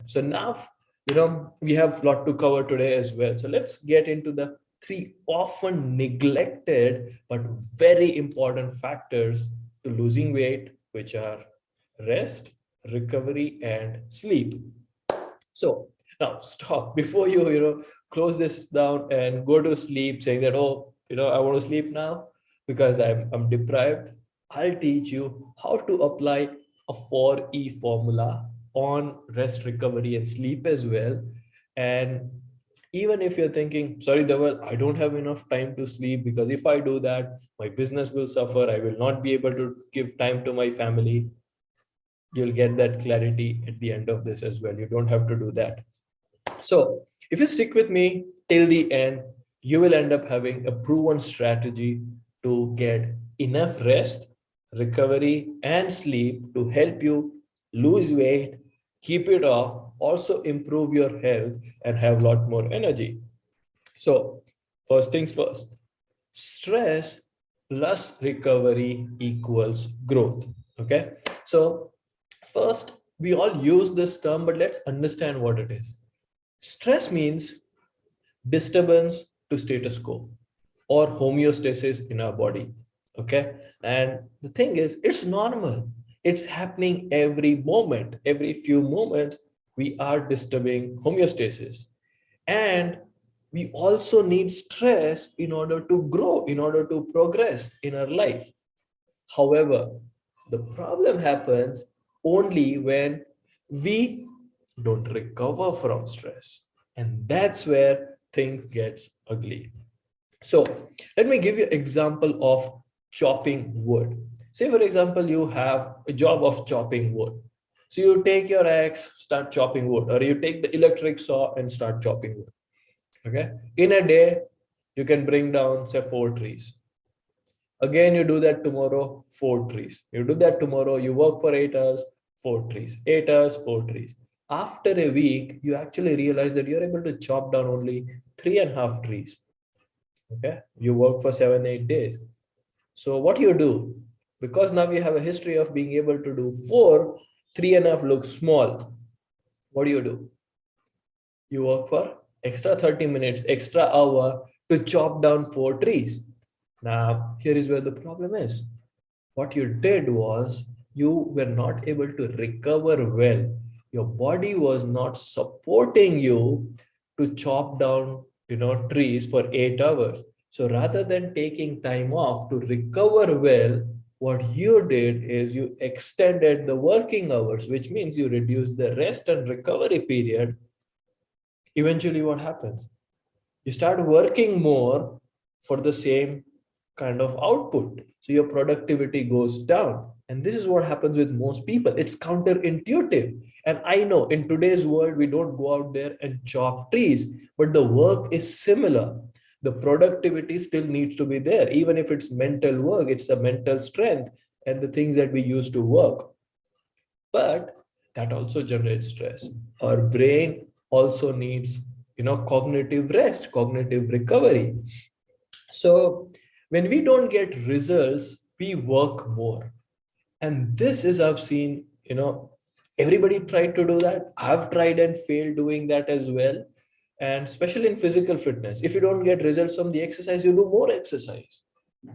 So now, we have a lot to cover today as well. So let's get into the three often neglected but very important factors to losing weight, which are rest, recovery, and sleep. So now stop before you close this down and go to sleep saying that, oh, I want to sleep now because I'm deprived. I'll teach you how to apply a 4E formula on rest, recovery, and sleep as well. And even if you're thinking, sorry, Dhaval, I don't have enough time to sleep because if I do that, my business will suffer. I will not be able to give time to my family. You'll get that clarity at the end of this as well. You don't have to do that. So if you stick with me till the end, you will end up having a proven strategy to get enough rest, recovery, and sleep to help you lose weight, keep it off, also improve your health, and have a lot more energy. So, first things first, stress plus recovery equals growth. Okay. So, first, we all use this term, but let's understand what it is. Stress means disturbance to status quo or homeostasis in our body. Okay. And the thing is, it's normal. It's happening every moment, every few moments, we are disturbing homeostasis. And we also need stress in order to grow, in order to progress in our life. However, the problem happens only when we don't recover from stress. And that's where things gets ugly. So let me give you example of chopping wood. Say for example, you have a job of chopping wood. So you take your axe, start chopping wood, or you take the electric saw and start chopping wood. Okay. In a day, you can bring down, say, 4 trees. Again, you do that tomorrow, 4 trees. You do that tomorrow, you work for 8 hours, 4 trees. 8 hours, 4 trees. After a week, you actually realize that you're able to chop down only 3.5 trees. Okay. You work for 7, 8 days. So what you do? Because now you have a history of being able to do four, 3.5 looks small. What do? You work for extra 30 minutes, extra hour to chop down 4 trees. Now, here is where the problem is. What you did was you were not able to recover well. Your body was not supporting you to chop down, trees for 8 hours. So rather than taking time off to recover well, what you did is you extended the working hours, which means you reduced the rest and recovery period. Eventually, what happens? You start working more for the same kind of output. So your productivity goes down. And this is what happens with most people. It's counterintuitive. And I know in today's world, we don't go out there and chop trees, but the work is similar. The productivity still needs to be there. Even if it's mental work, it's a mental strength and the things that we use to work. But that also generates stress. Our brain also needs, cognitive rest, cognitive recovery. So when we don't get results, we work more. And this is, I've seen, everybody tried to do that. I've tried and failed doing that as well. And especially in physical fitness, if you don't get results from the exercise, you do more exercise.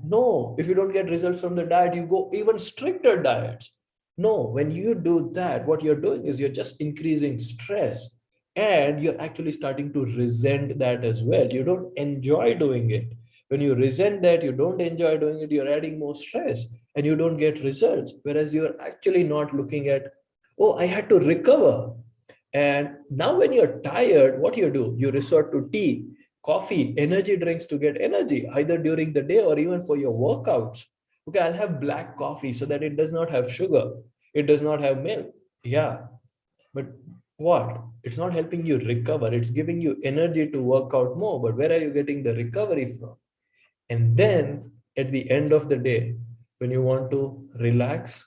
No, if you don't get results from the diet, you go even stricter diets. No, when you do that, what you're doing is you're just increasing stress and you're actually starting to resent that as well. You don't enjoy doing it. When you resent that, you don't enjoy doing it, you're adding more stress and you don't get results. Whereas you're actually not looking at, oh, I had to recover. And now, when you're tired, what do? You resort to tea, coffee, energy drinks to get energy, either during the day or even for your workouts. Okay, I'll have black coffee so that it does not have sugar, it does not have milk. Yeah, but what? It's not helping you recover, it's giving you energy to work out more. But where are you getting the recovery from? And then at the end of the day, when you want to relax,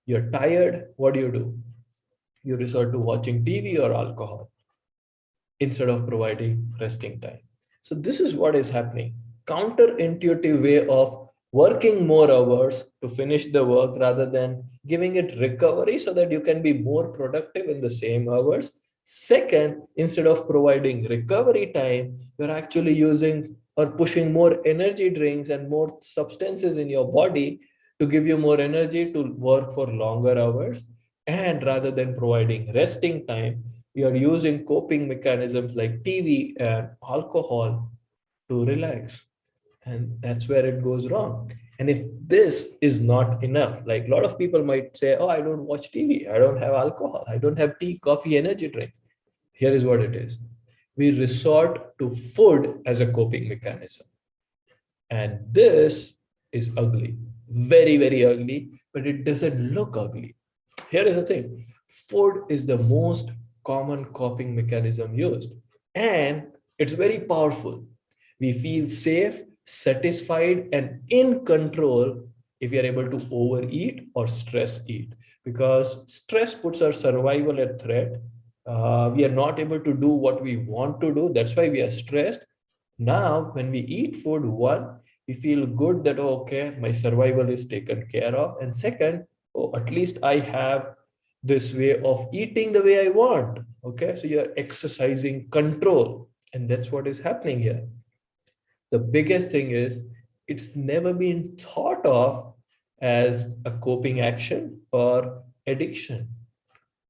you're tired, what do? You resort to watching TV or alcohol instead of providing resting time. So this is what is happening. Counterintuitive way of working more hours to finish the work rather than giving it recovery so that you can be more productive in the same hours. Second, instead of providing recovery time, you're actually using or pushing more energy drinks and more substances in your body to give you more energy to work for longer hours. And rather than providing resting time, you are using coping mechanisms like TV and alcohol to relax. And that's where it goes wrong. And if this is not enough, like a lot of people might say, oh, I don't watch TV, I don't have alcohol, I don't have tea, coffee, energy drinks. Here is what it is. We resort to food as a coping mechanism. And this is ugly, very, very ugly, but it doesn't look ugly. Here is the thing. Food is the most common coping mechanism used, and it's very powerful. We feel safe, satisfied, and in control if we are able to overeat or stress eat, because stress puts our survival at threat. We are not able to do what we want to do. That's why we are stressed. Now, when we eat food, one, we feel good that, oh, okay, my survival is taken care of. And second, oh, at least I have this way of eating the way I want. Okay, so you're exercising control. And that's what is happening here. The biggest thing is it's never been thought of as a coping action or addiction,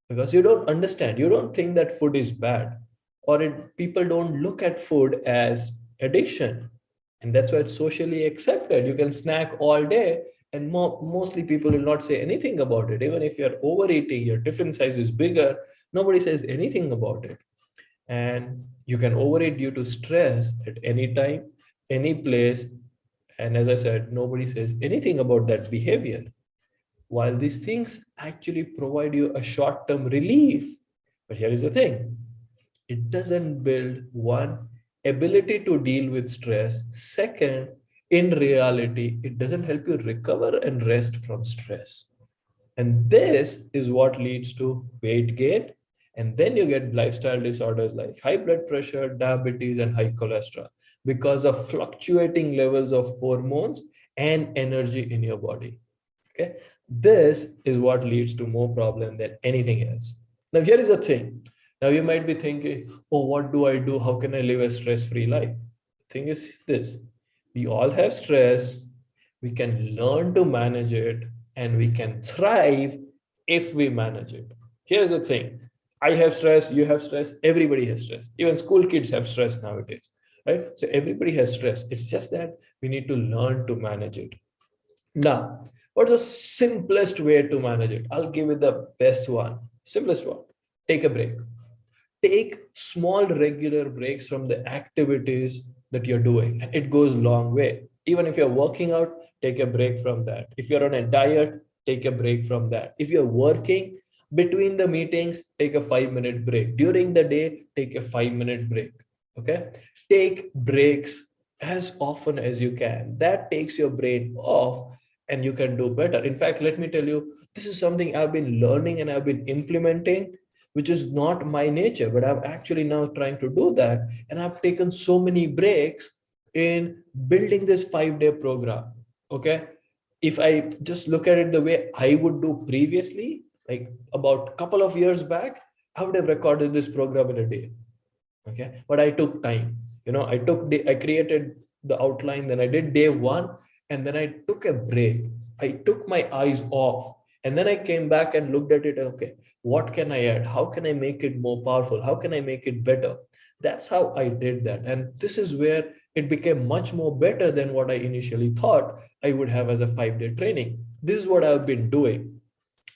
because you don't understand, you don't think that food is bad, or people don't look at food as addiction. And that's why it's socially accepted. You can snack all day, and mostly people will not say anything about it. Even if you're overeating, your tiffin size is bigger, nobody says anything about it. And you can overeat due to stress at any time, any place. And as I said, nobody says anything about that behavior. While these things actually provide you a short-term relief, but here is the thing, it doesn't build one, ability to deal with stress. Second, in reality, it doesn't help you recover and rest from stress. And this is what leads to weight gain. And then you get lifestyle disorders like high blood pressure, diabetes, and high cholesterol because of fluctuating levels of hormones and energy in your body. Okay. This is what leads to more problem than anything else. Now, here is the thing. Now, you might be thinking, oh, what do I do? How can I live a stress-free life? The thing is this, we all have stress. We can learn to manage it, and we can thrive if we manage it. Here's the thing. I have stress, you have stress, everybody has stress. Even school kids have stress nowadays, right? So everybody has stress. It's just that we need to learn to manage it. Now, what's the simplest way to manage it? I'll give you the best one. Simplest one. Take a break. Take small regular breaks from the activities that you're doing, and it goes a long way. Even if you're working out, take a break from that. If you're on a diet, take a break from that. If you're working, between the meetings, take a 5-minute break. During the day, take a 5-minute break. Okay. Take breaks as often as you can. That takes your brain off and you can do better. In fact, let me tell you, this is something I've been learning and I've been implementing, which is not my nature, but I'm actually now trying to do that. And I've taken so many breaks in building this 5-day program. Okay. If I just look at it the way I would do previously, like about a couple of years back, I would have recorded this program in a day. Okay. But I took time. I created the outline, then I did day one, and then I took a break. I took my eyes off, and then I came back and looked at it. Okay, what can I add? How can I make it more powerful? How can I make it better? That's how I did that. And this is where it became much more better than what I initially thought I would have as a 5-day training. This is what I've been doing.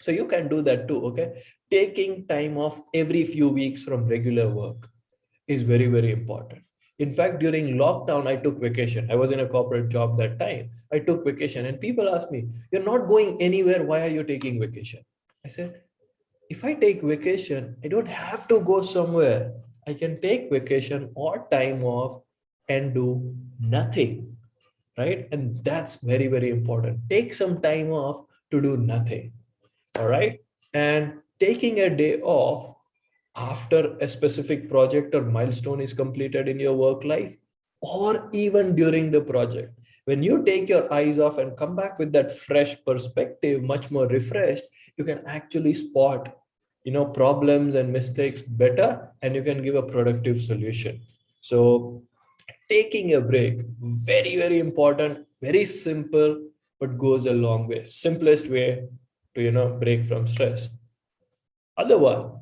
So you can do that too. Okay. Taking time off every few weeks from regular work is very, very important. In fact, during lockdown, I took vacation. I was in a corporate job that time. I took vacation, and people asked me, "You're not going anywhere. Why are you taking vacation?" I said, if I take vacation, I don't have to go somewhere. I can take vacation or time off and do nothing, right? And that's very, very important. Take some time off to do nothing, all right? And taking a day off after a specific project or milestone is completed in your work life, or even during the project, when you take your eyes off and come back with that fresh perspective, much more refreshed, you can actually spot problems and mistakes better, and you can give a productive solution. So taking a break, very, very important, very simple, but goes a long way. Simplest way to break from stress. Other one,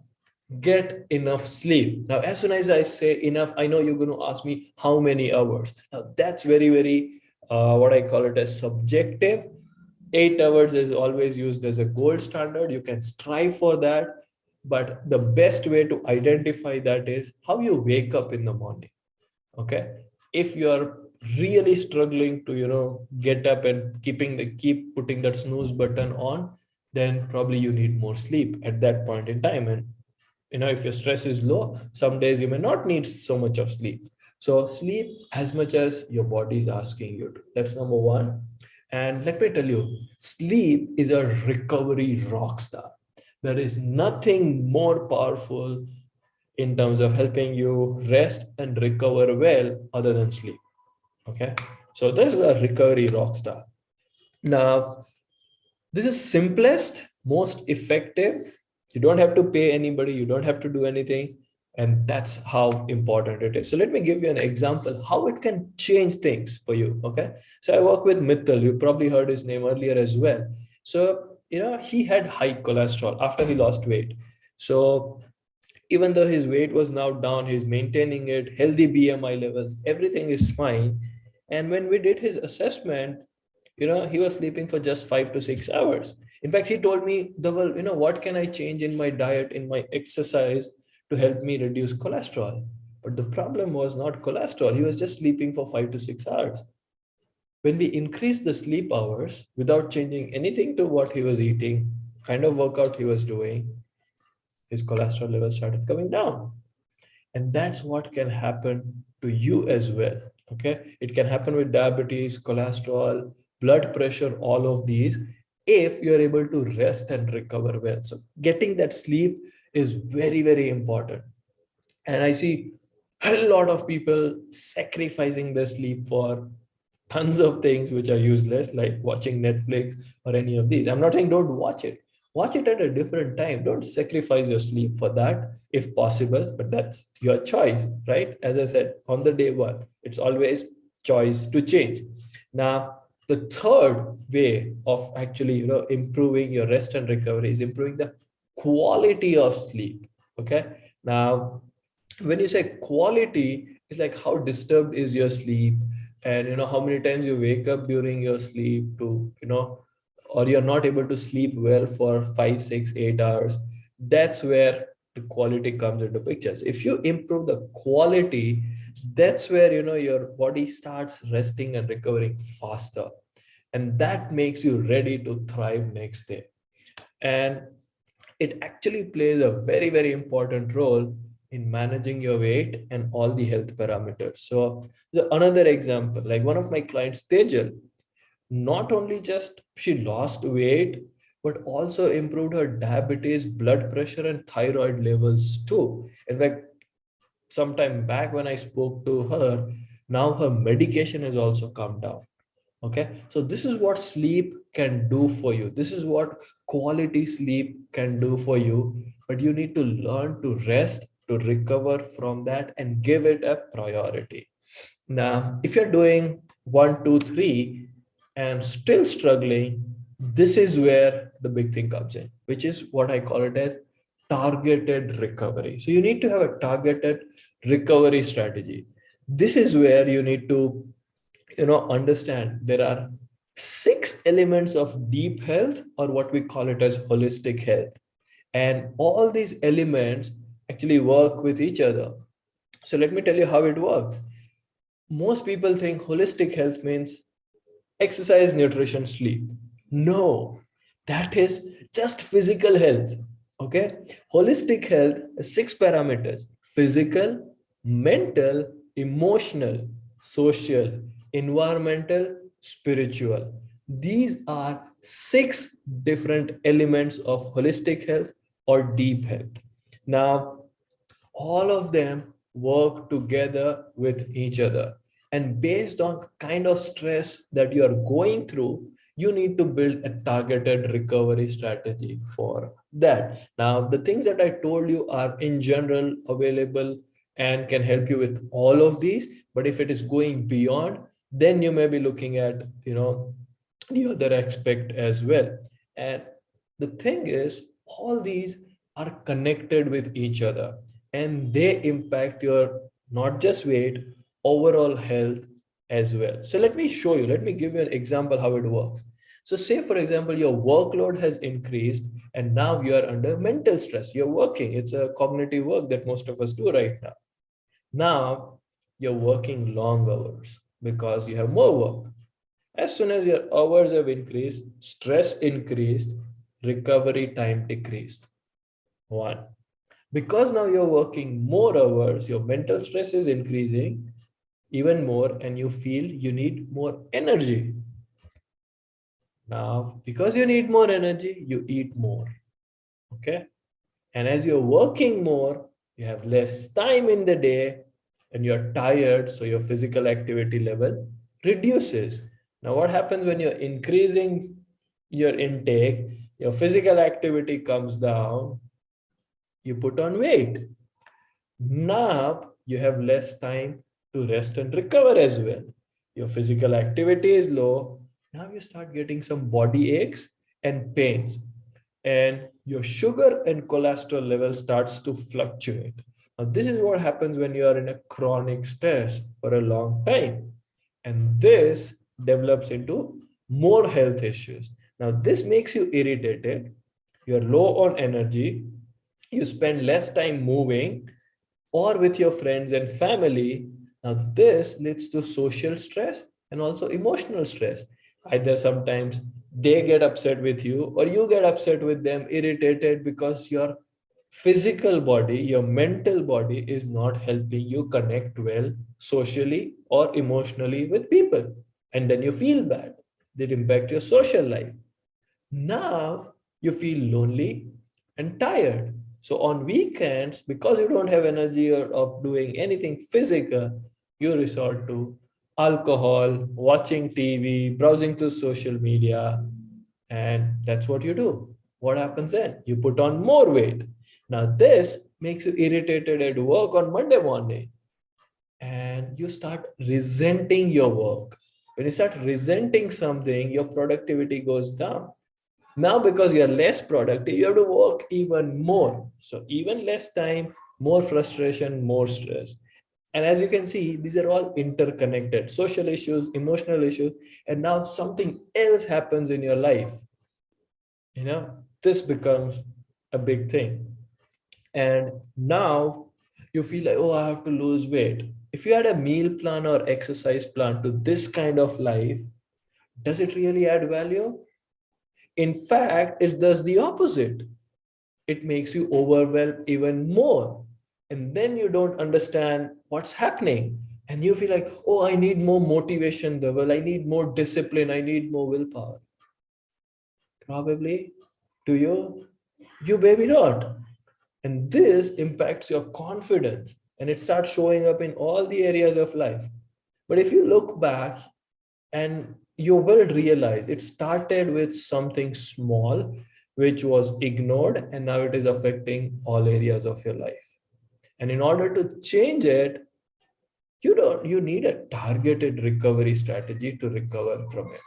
get enough sleep. Now, as soon as I say enough, I know you're going to ask me how many hours. Now, that's very, very what I call it as subjective. 8 hours is always used as a gold standard. You can strive for that, but the best way to identify that is how you wake up in the morning. Okay, if you are really struggling to get up and keep putting that snooze button on, then probably you need more sleep at that point in time. And if your stress is low, some days you may not need so much of sleep. So sleep as much as your body is asking you to. That's number one. And let me tell you, sleep is a recovery rock star. There is nothing more powerful in terms of helping you rest and recover well other than sleep. Okay, so this is a recovery rock star. Now, this is simplest, most effective. You don't have to pay anybody, you don't have to do anything, and that's how important it is. So let me give you an example how it can change things for you. Okay, so I work with Mittal. You probably heard his name earlier as well. So he had high cholesterol after he lost weight. So even though his weight was now down, he's maintaining it, healthy BMI levels, everything is fine. And when we did his assessment, he was sleeping for just 5 to 6 hours. In fact, he told me, Dhaval, what can I change in my diet, in my exercise to help me reduce cholesterol? But the problem was not cholesterol. He was just sleeping for 5 to 6 hours. When we increased the sleep hours without changing anything to what he was eating, kind of workout he was doing, his cholesterol levels started coming down. And that's what can happen to you as well. Okay, it can happen with diabetes, cholesterol, blood pressure, all of these, if you're able to rest and recover well. So getting that sleep is very, very important. And I see a lot of people sacrificing their sleep for tons of things which are useless, like watching Netflix or any of these. I'm not saying don't watch it. Watch it at a different time. Don't sacrifice your sleep for that if possible, but that's your choice, right? As I said, on the day one, it's always choice to change. Now, the third way of actually, improving your rest and recovery is improving the quality of sleep. Okay. Now, when you say quality, it's like how disturbed is your sleep, and how many times you wake up during your sleep to or you're not able to sleep well for 5 6 8 hours. That's where the quality comes into pictures. If you improve the quality, that's where your body starts resting and recovering faster, and that makes you ready to thrive next day. And it actually plays a very, very important role in managing your weight and all the health parameters. So another example, like one of my clients, Tejal, not only just she lost weight, but also improved her diabetes, blood pressure, and thyroid levels too. In fact, sometime back when I spoke to her, now her medication has also come down. Okay, so this is what sleep can do for you. This is what quality sleep can do for you. But you need to learn to rest, to recover from that, and give it a priority. Now, if you're doing one, two, three, and still struggling, this is where the big thing comes in, which is what I call it as targeted recovery. So you need to have a targeted recovery strategy. This is where you need to understand there are 6 elements of deep health, or what we call it as holistic health, and all these elements actually work with each other. So let me tell you how it works. Most people think holistic health means exercise, nutrition, sleep. No, that is just physical health. Okay, holistic health is 6 parameters: physical, mental, emotional, social, environmental, spiritual. These are 6 different elements of holistic health or deep health. Now, all of them work together with each other, and based on kind of stress that you are going through, you need to build a targeted recovery strategy for that. Now, the things that I told you are in general available and can help you with all of these. But if it is going beyond, then you may be looking at, the other aspect as well. And the thing is, all these are connected with each other and they impact your not just weight, overall health as well. So let me show you, let me give you an example how it works. So say for example, your workload has increased and now you are under mental stress. You're working. It's a cognitive work that most of us do right now. Now you're working long hours because you have more work. As soon as your hours have increased, stress increased, recovery time decreased. One. Because now you're working more hours, your mental stress is increasing even more, and you feel you need more energy. Now, because you need more energy, you eat more. Okay. And as you're working more, you have less time in the day and you're tired. So your physical activity level reduces. Now, what happens when you're increasing your intake? Your physical activity comes down, you put on weight. Now you have less time to rest and recover as well. Your physical activity is low. Now you start getting some body aches and pains, and your sugar and cholesterol level starts to fluctuate. Now, this is what happens when you are in a chronic stress for a long time. And this develops into more health issues. Now, this makes you irritated, you're low on energy, you spend less time moving or with your friends and family. Now, this leads to social stress and also emotional stress. Either sometimes they get upset with you or you get upset with them, irritated because your physical body, your mental body is not helping you connect well socially or emotionally with people. And then you feel bad. That impact your social life. Now you feel lonely and tired. So on weekends, because you don't have energy or of doing anything physical, you resort to alcohol, watching TV, browsing through social media, and that's what you do. What happens then? You put on more weight. Now this makes you irritated at work on Monday morning, and you start resenting your work. When you start resenting something, your productivity goes down. Now, because you're less productive, you have to work even more. So, even less time, more frustration, more stress. And as you can see, these are all interconnected social issues, emotional issues, and now something else happens in your life. This becomes a big thing. And now you feel like, oh, I have to lose weight. If you had a meal plan or exercise plan to this kind of life, does it really add value? In fact, it does the opposite. It makes you overwhelmed even more. And then you don't understand what's happening. And you feel like, oh, I need more motivation level. I need more discipline. I need more willpower. Probably, do you? You maybe not. And this impacts your confidence and it starts showing up in all the areas of life. But if you look back, and you will realize it started with something small which was ignored and now it is affecting all areas of your life. And in order to change it, you need a targeted recovery strategy to recover from it.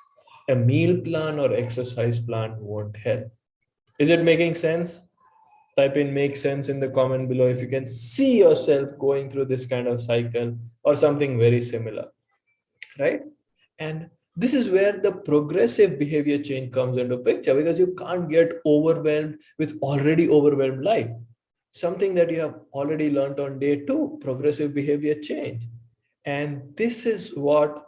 A meal plan or exercise plan won't help. Is it making sense? Type in make sense in the comment below if you can see yourself going through this kind of cycle or something very similar, right? And this is where the progressive behavior change comes into picture, because you can't get overwhelmed with already overwhelmed life. Something that you have already learned on day two, progressive behavior change. And this is what,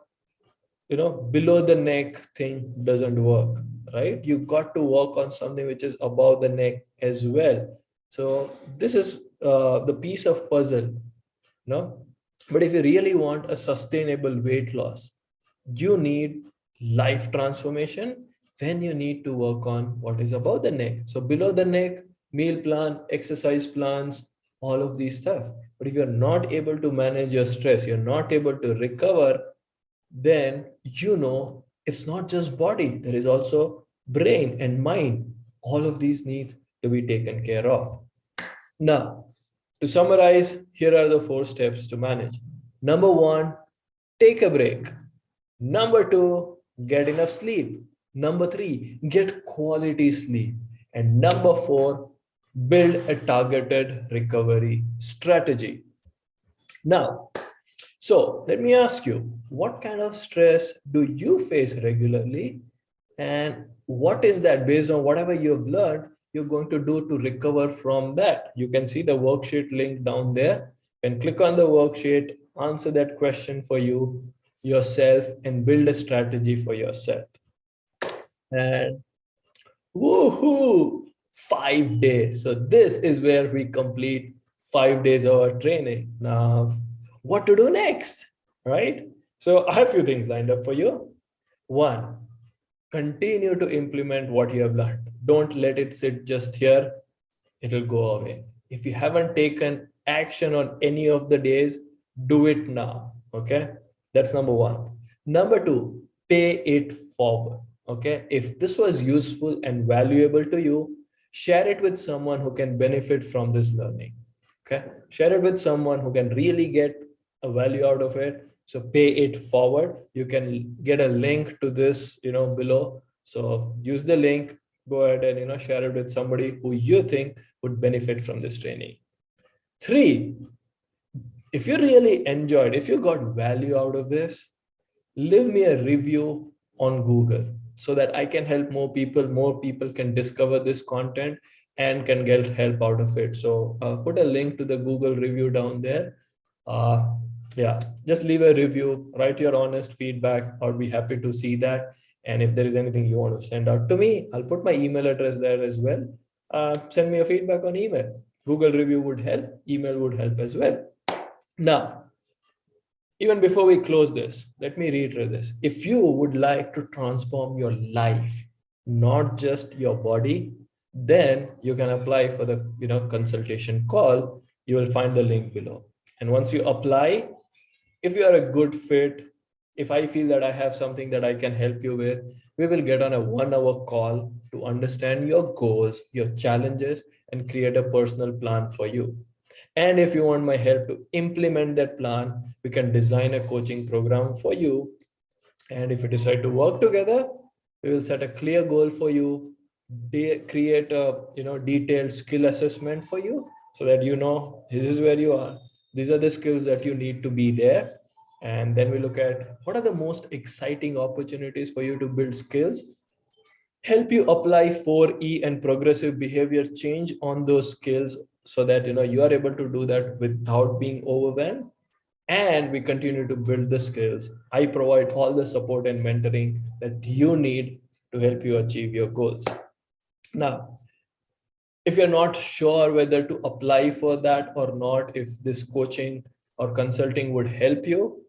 below the neck thing doesn't work, right? You got to work on something which is above the neck as well. So this is the piece of puzzle, no? But if you really want a sustainable weight loss, you need life transformation, then you need to work on what is above the neck. So below the neck, meal plan, exercise plans, all of these stuff. But if you're not able to manage your stress, you're not able to recover, then It's not just body, there is also brain and mind. All of these needs to be taken care of. Now, to summarize, here are the 4 steps to manage. Number one, take a break. Number two, get enough sleep. Number three, get quality sleep. And number four, build a targeted recovery strategy. Now, so let me ask you, what kind of stress do you face regularly? And what is that based on whatever you've learned, you're going to do to recover from that? You can see the worksheet link down there. And click on the worksheet, answer that question for you yourself, and build a strategy for yourself. And woohoo, 5 days. So this is where we complete 5 days of our training. Now, what to do next, right? So I have a few things lined up for you. One, continue to implement what you have learned. Don't let it sit just here. It'll go away. If you haven't taken action on any of the days, do it now. Okay. That's number one. Number two, pay it forward. Okay. If this was useful and valuable to you, share it with someone who can benefit from this learning. Okay. Share it with someone who can really get a value out of it. So pay it forward. You can get a link to this, below. So use the link, go ahead and, share it with somebody who you think would benefit from this training. Three, if you really enjoyed, if you got value out of this, leave me a review on Google so that I can help more people can discover this content and can get help out of it. So put a link to the Google review down there. Yeah, just leave a review, write your honest feedback. I'll be happy to see that. And if there is anything you want to send out to me, I'll put my email address there as well. Send me a feedback on email. Google review would help, email would help as well. Now, even before we close this, let me reiterate this. If you would like to transform your life, not just your body, then you can apply for the consultation call. You will find the link below. And once you apply, if you are a good fit, if I feel that I have something that I can help you with, we will get on a 1-hour call to understand your goals, your challenges, and create a personal plan for you. And if you want my help to implement that plan, we can design a coaching program for you. And if you decide to work together, we will set a clear goal for you, create a detailed skill assessment for you so that this is where you are. These are the skills that you need to be there. And then we look at what are the most exciting opportunities for you to build skills, help you apply 4E and progressive behavior change on those skills so that you are able to do that without being overwhelmed. And we continue to build the skills. I provide all the support and mentoring that you need to help you achieve your goals. Now, if you're not sure whether to apply for that or not, if this coaching or consulting would help you,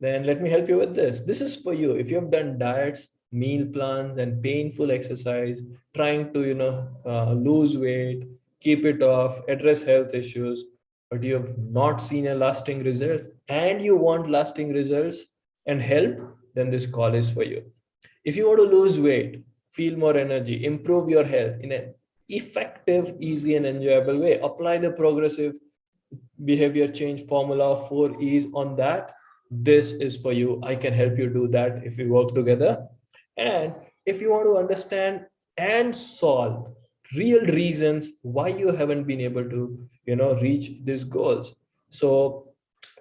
then let me help you with this. This is for you. If you have done diets, meal plans, and painful exercise, trying to lose weight, keep it off, address health issues, but you have not seen a lasting results and you want lasting results and help, then this call is for you. If you want to lose weight, feel more energy, improve your health in an effective, easy, and enjoyable way, apply the progressive behavior change formula 4E's on that. This is for you. I can help you do that if we work together. And if you want to understand and solve real reasons why you haven't been able to reach these goals, so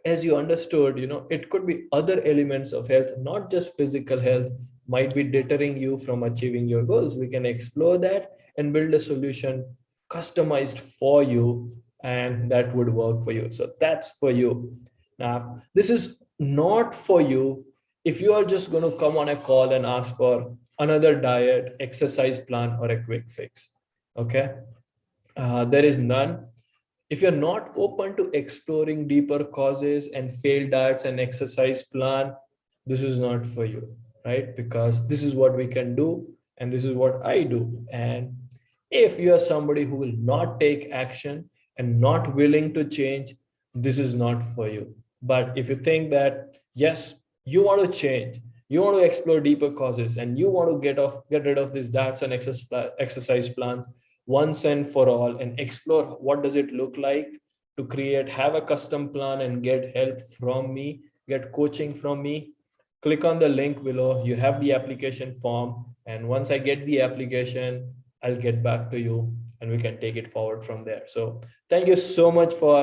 as you understood, it could be other elements of health, not just physical health, might be deterring you from achieving your goals. We can explore that and build a solution customized for you, and that would work for you. So that's for you. Now, this is not for you if you are just going to come on a call and ask for another diet, exercise plan, or a quick fix. Okay. There is none. If you're not open to exploring deeper causes and failed diets and exercise plan, this is not for you, right? Because this is what we can do, and this is what I do. And if you are somebody who will not take action and not willing to change, this is not for you. But if you think that, yes, you want to change, you want to explore deeper causes, and you want to get rid of this DATs and exercise plans once and for all, and explore what does it look like to have a custom plan and get help from me, get coaching from me. Click on the link below. You have the application form, and once I get the application, I'll get back to you and we can take it forward from there. So thank you so much for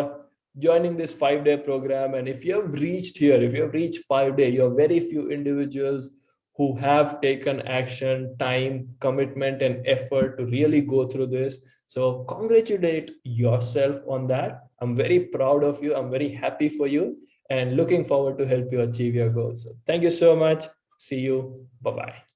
joining this 5-day program. And if you have reached here, if you have reached 5 day, you are very few individuals who have taken action, time, commitment, and effort to really go through this. So congratulate yourself on that. I'm very proud of you. I'm very happy for you and looking forward to help you achieve your goals. So thank you so much. See you. Bye-bye.